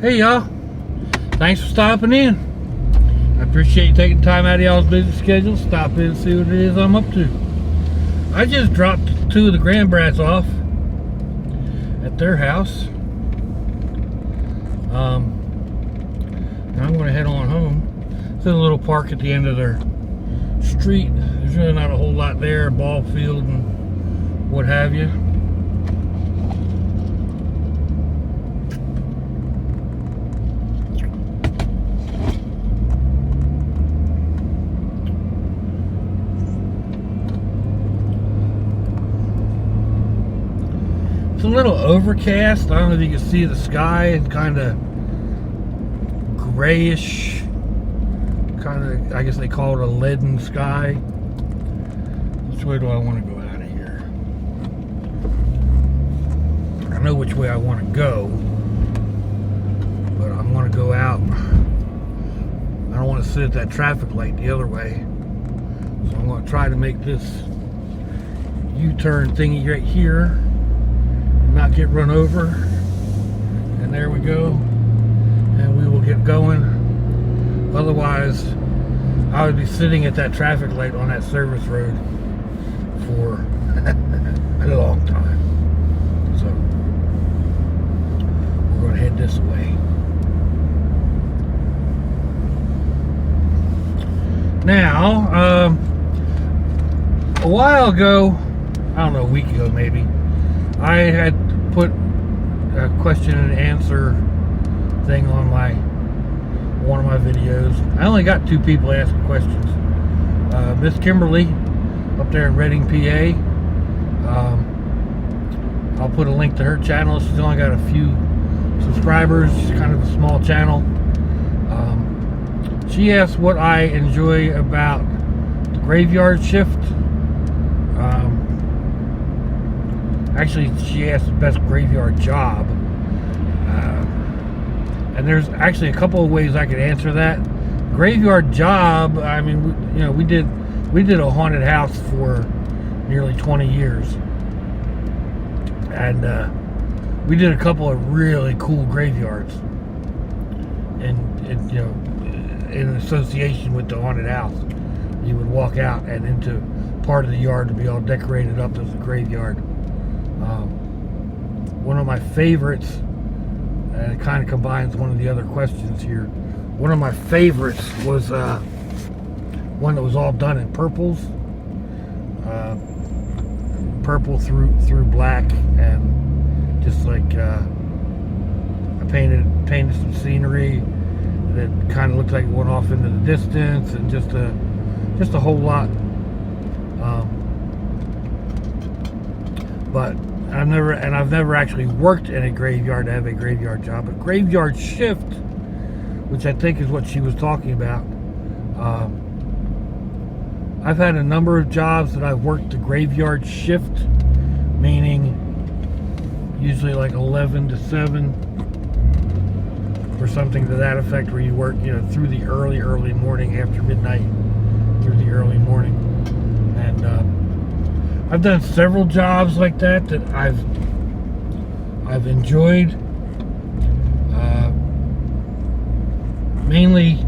Hey y'all, thanks for stopping in. I appreciate you taking time out of y'all's busy schedule. Stop in and see what it is I'm up to. I just dropped two of the grandbrats off at their house. And I'm going to head on home. There's a little park at the end of their street. There's really not a whole lot there, ball field and what have you. It's a little overcast. I don't know if you can see the sky. It's kind of grayish. Kind of, I guess they call it a leaden sky. Which way do I want to go out of here? I know which way I want to go, but I'm going to go out. I don't want to sit at that traffic light the other way. So I'm going to try to make this U-turn thingy right here. Not get run over, and there we go, and we will get going. Otherwise I would be sitting at that traffic light on that service road for a long time. So we're going to head this way now. A while ago, I don't know, a week ago maybe, I had put a question and answer thing on one of my videos. I only got 2 people asking questions. Miss Kimberly up there in Reading, PA. I'll put a link to her channel. She's only got a few subscribers. She's kind of a small channel. She asked what I enjoy about the graveyard shift. Actually, she asked the best graveyard job, and there's actually a couple of ways I could answer that. Graveyard job, I mean, we did a haunted house for nearly 20 years, and we did a couple of really cool graveyards, and in association with the haunted house. You would walk out and into part of the yard to be all decorated up as a graveyard. One of my favorites, and it kind of combines one of the other questions here. One of my favorites was one that was all done in purples, purple through black, and just like I painted some scenery that kind of looked like it went off into the distance, and just a whole lot. But I've never actually worked in a graveyard to have a graveyard job. But graveyard shift, which I think is what she was talking about. I've had a number of jobs that I've worked the graveyard shift, meaning usually like 11 to 7 or something to that effect, where you work, through the early morning, after midnight, through the early morning. And I've done several jobs like that I've enjoyed. Mainly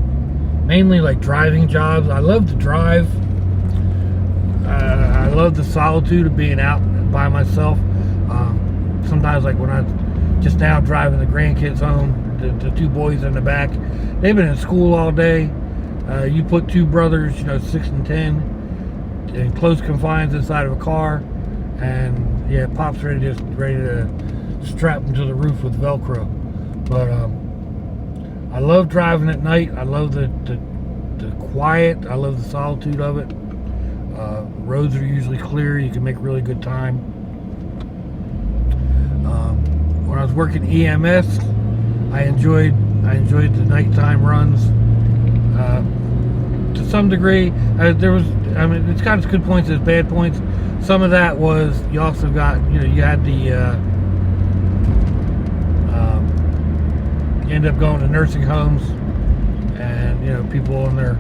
like driving jobs. I love to drive. I love the solitude of being out by myself. Sometimes, like when I'm just now driving the grandkids home, the 2 boys in the back, they've been in school all day. You put 2 brothers, 6 and 10, in close confines inside of a car, and yeah, Pop's ready to strap them to the roof with Velcro. But I love driving at night. I love the quiet. I love the solitude of it. Roads are usually clear. You can make really good time. When I was working EMS, I enjoyed the nighttime runs. To some degree, it's got its good points, its bad points. Some of that was, you also got, you had the, you end up going to nursing homes, and, people in their,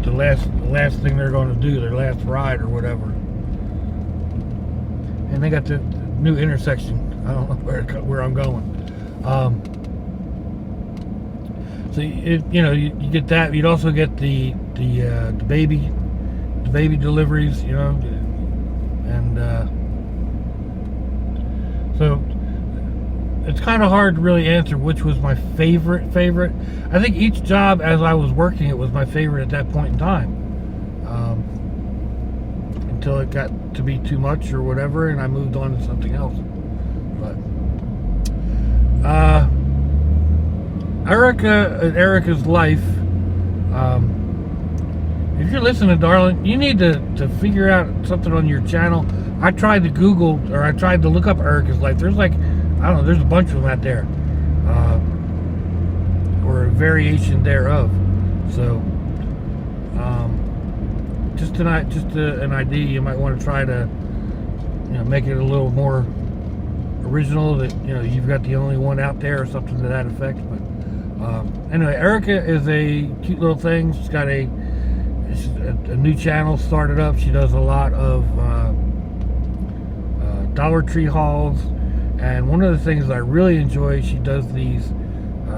the last thing they're going to do, their last ride or whatever. And they got the new intersection I don't know where I'm going. So you get that. You'd also get the baby deliveries, and so it's kind of hard to really answer which was my favorite. I think each job as I was working it was my favorite at that point in time, until it got to be too much or whatever, and I moved on to something else. But Erika's life. If you're listening, darling, you need to figure out something on your channel. I tried to Google, or I tried to look up Erika's life. There's like, I don't know, there's a bunch of them out there, or a variation thereof. So, just an idea. You might want to try to, make it a little more original. That you've got the only one out there, or something to that effect. But anyway, Erika is a cute little thing. She's got a new channel started up. She does a lot of Dollar Tree hauls, and one of the things I really enjoy, she does these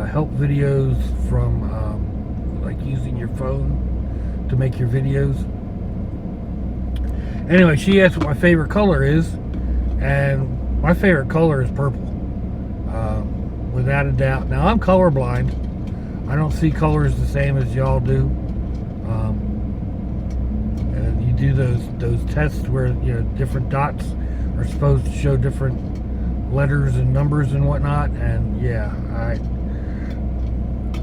help videos from like using your phone to make your videos. Anyway, she asked what my favorite color is, and my favorite color is purple, without a doubt. Now, I'm colorblind. I don't see colors the same as y'all do. And you do those tests where different dots are supposed to show different letters and numbers and whatnot. And yeah,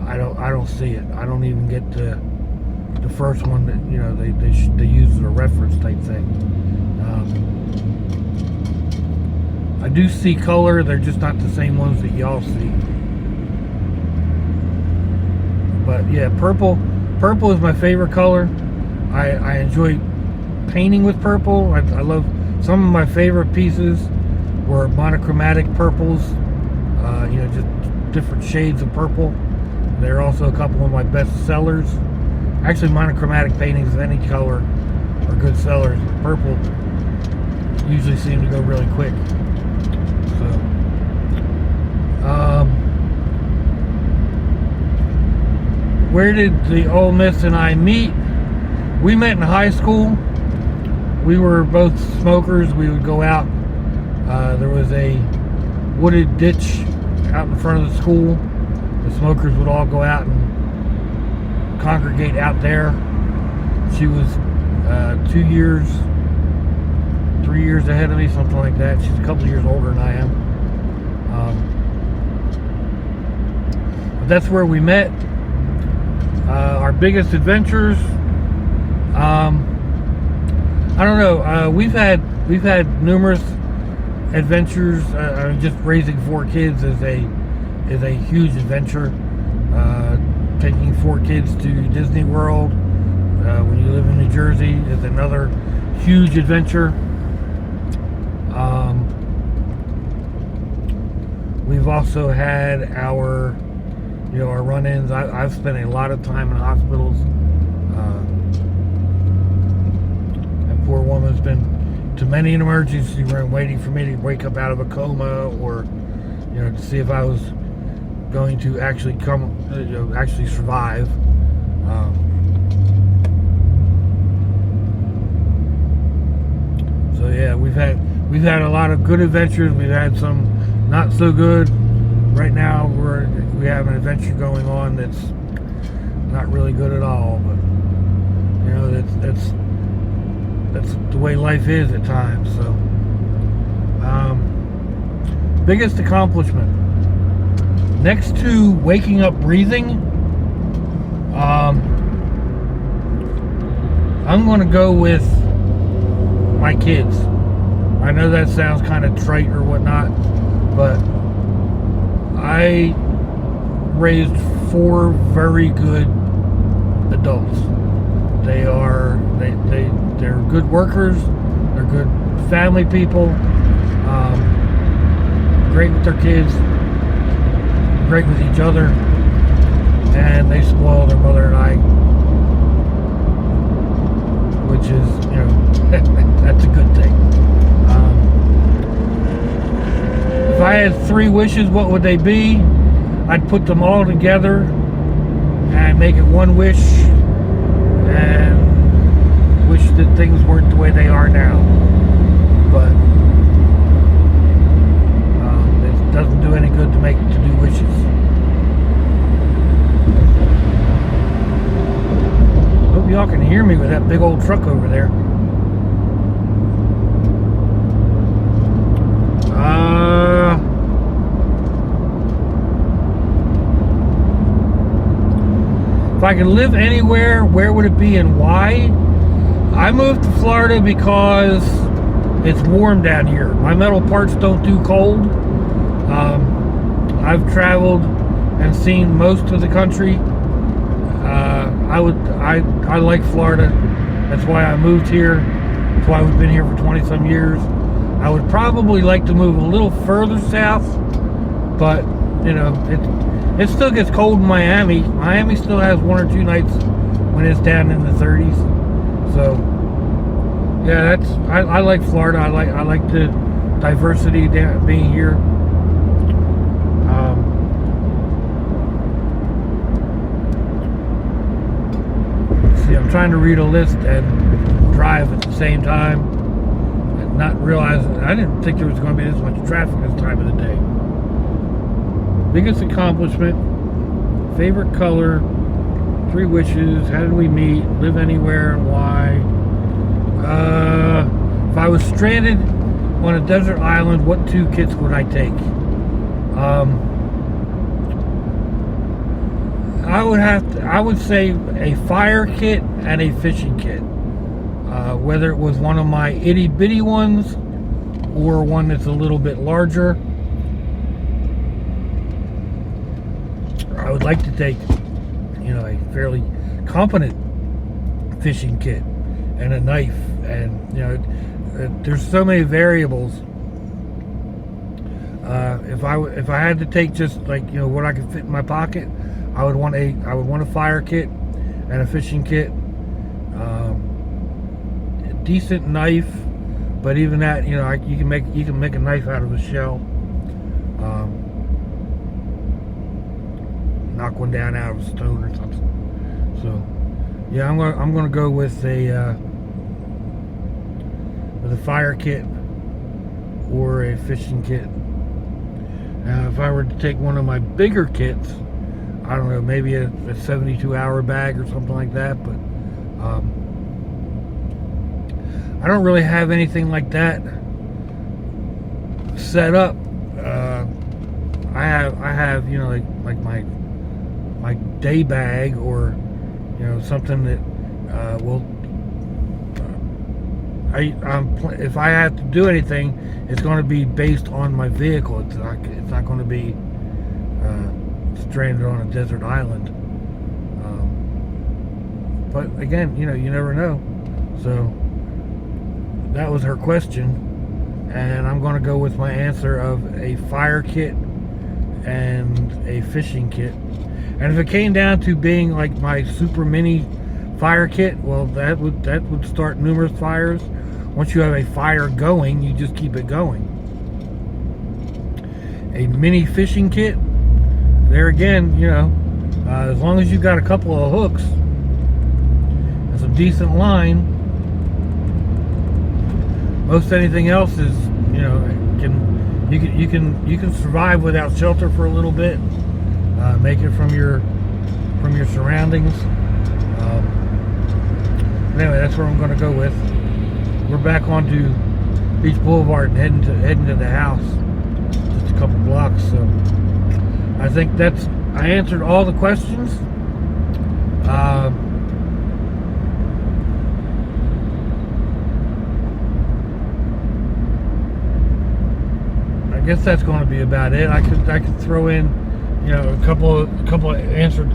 I don't see it. I don't even get to the first one that they use as a reference type thing. I do see color. They're just not the same ones that y'all see. But yeah, purple is my favorite color. I enjoy painting with purple. I love, some of my favorite pieces were monochromatic purples, just different shades of purple. They're also a couple of my best sellers. Actually, monochromatic paintings of any color are good sellers. Purple usually seem to go really quick. So, where did the old Miss and I meet? We met in high school. We were both smokers. We would go out. There was a wooded ditch out in front of the school. The smokers would all go out and congregate out there. She was 3 years ahead of me, something like that. She's a couple of years older than I am. But that's where we met. Our biggest adventures, I don't know. We've had numerous adventures. Just raising 4 kids is a huge adventure. Taking 4 kids to Disney World when you live in New Jersey is another huge adventure. We've also had our run-ins. I've spent a lot of time in hospitals. That poor woman's been to many an emergency room waiting for me to wake up out of a coma, or to see if I was going to actually actually survive. So yeah, we've had a lot of good adventures. We've had some not so good. Right now we have an adventure going on that's not really good at all, but that's the way life is at times. So biggest accomplishment, next to waking up breathing, I'm going to go with my kids. I know that sounds kind of trite or whatnot, but I raised 4 very good adults. They're good workers. They're good family people. Great with their kids. Great with each other. And they spoil their mother and I, which is, that's a good thing. If I had 3 wishes, what would they be? I'd put them all together and make it one wish, and wish that things weren't the way they are now. But it doesn't do any good to do wishes. Hope y'all can hear me with that big old truck over there. If I could live anywhere, where would it be and why? I moved to Florida because it's warm down here. My metal parts don't do cold. I've traveled and seen most of the country. I like Florida. That's why I moved here. That's why we've been here for 20 some years. I would probably like to move a little further south, but you know, it still gets cold in Miami. Miami still has 1 or 2 nights when it's down in the 30s. So yeah, I like Florida. I like the diversity being here. See, I'm trying to read a list and drive at the same time, and not realizing I didn't think there was going to be this much traffic this time of the day. Biggest accomplishment, favorite color, 3 wishes, how did we meet, live anywhere and why. If I was stranded on a desert island, what 2 kits would I take? I would say a fire kit and a fishing kit. Whether it was one of my itty bitty ones or one that's a little bit larger. I would like to take, you know, a fairly competent fishing kit and a knife, and you know, there's so many variables. If I had to take just like, you know, what I could fit in my pocket, I would want a fire kit and a fishing kit, a decent knife, but even that, you know, you can make a knife out of a shell. Knock one down out of a stone or something. So yeah, I'm gonna go with a fire kit or a fishing kit. Now, if I were to take one of my bigger kits, I don't know, maybe a 72-hour bag or something like that, but I don't really have anything like that set up. I have, you know, like my day bag, or you know, something that if I have to do anything, it's going to be based on my vehicle. It's not going to be stranded on a desert island. But again, you know, you never know. So that was her question, and I'm going to go with my answer of a fire kit and a fishing kit. And if it came down to being like my super mini fire kit, well, that would start numerous fires. Once you have a fire going, you just keep it going. A mini fishing kit, there again, you know, as long as you've got a couple of hooks and some decent line, most anything else is, you know, you can survive without shelter for a little bit. Make it from your surroundings. Anyway, that's where I'm going to go with. We're back onto Beach Boulevard and heading to the house, just a couple blocks. So I think I answered all the questions. I guess that's going to be about it. I could throw in, you know, a couple of answer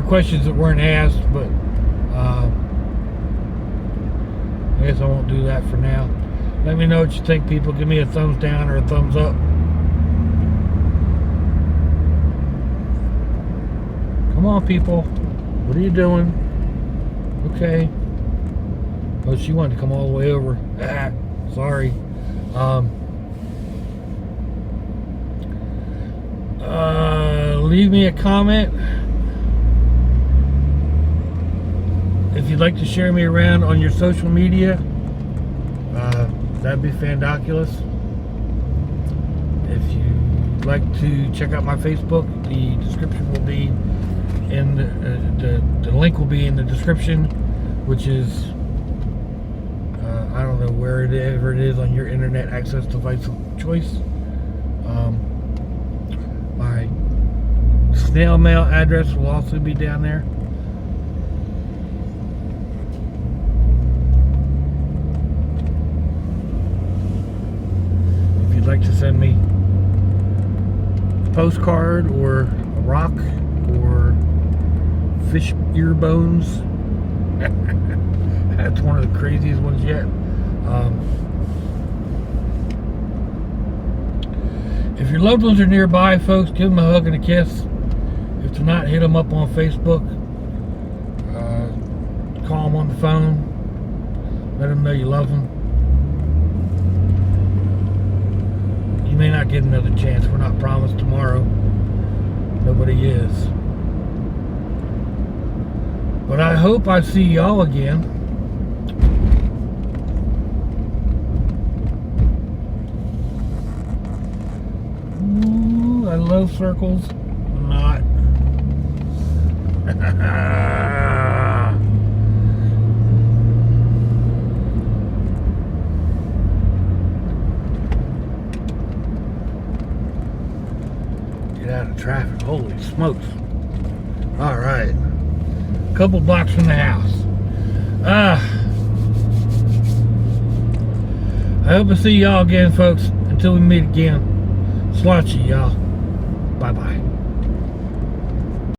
questions that weren't asked, but I guess I won't do that for now. Let me know what you think, people. Give me a thumbs down or a thumbs up. Come on, people. What are you doing? Okay. Oh, she wanted to come all the way over. Sorry. Leave me a comment. If you'd like to share me around on your social media, that'd be fandoculous. If you'd like to check out my Facebook, the description will be in the link will be in the description, which is I don't know wherever it is on your internet access device of choice. My snail mail address will also be down there. If you'd like to send me a postcard or a rock or fish ear bones, that's one of the craziest ones yet. If your loved ones are nearby, folks, give them a hug and a kiss. If they're not, hit them up on Facebook. Call them on the phone. Let them know you love them. You may not get another chance. We're not promised tomorrow. Nobody is. But I hope I see y'all again. Ooh, I love circles. Not. Get out of traffic. Holy smokes. All right. Couple blocks from the house. I hope to see y'all again, folks. Until we meet again. Slouchy, y'all. Bye-bye.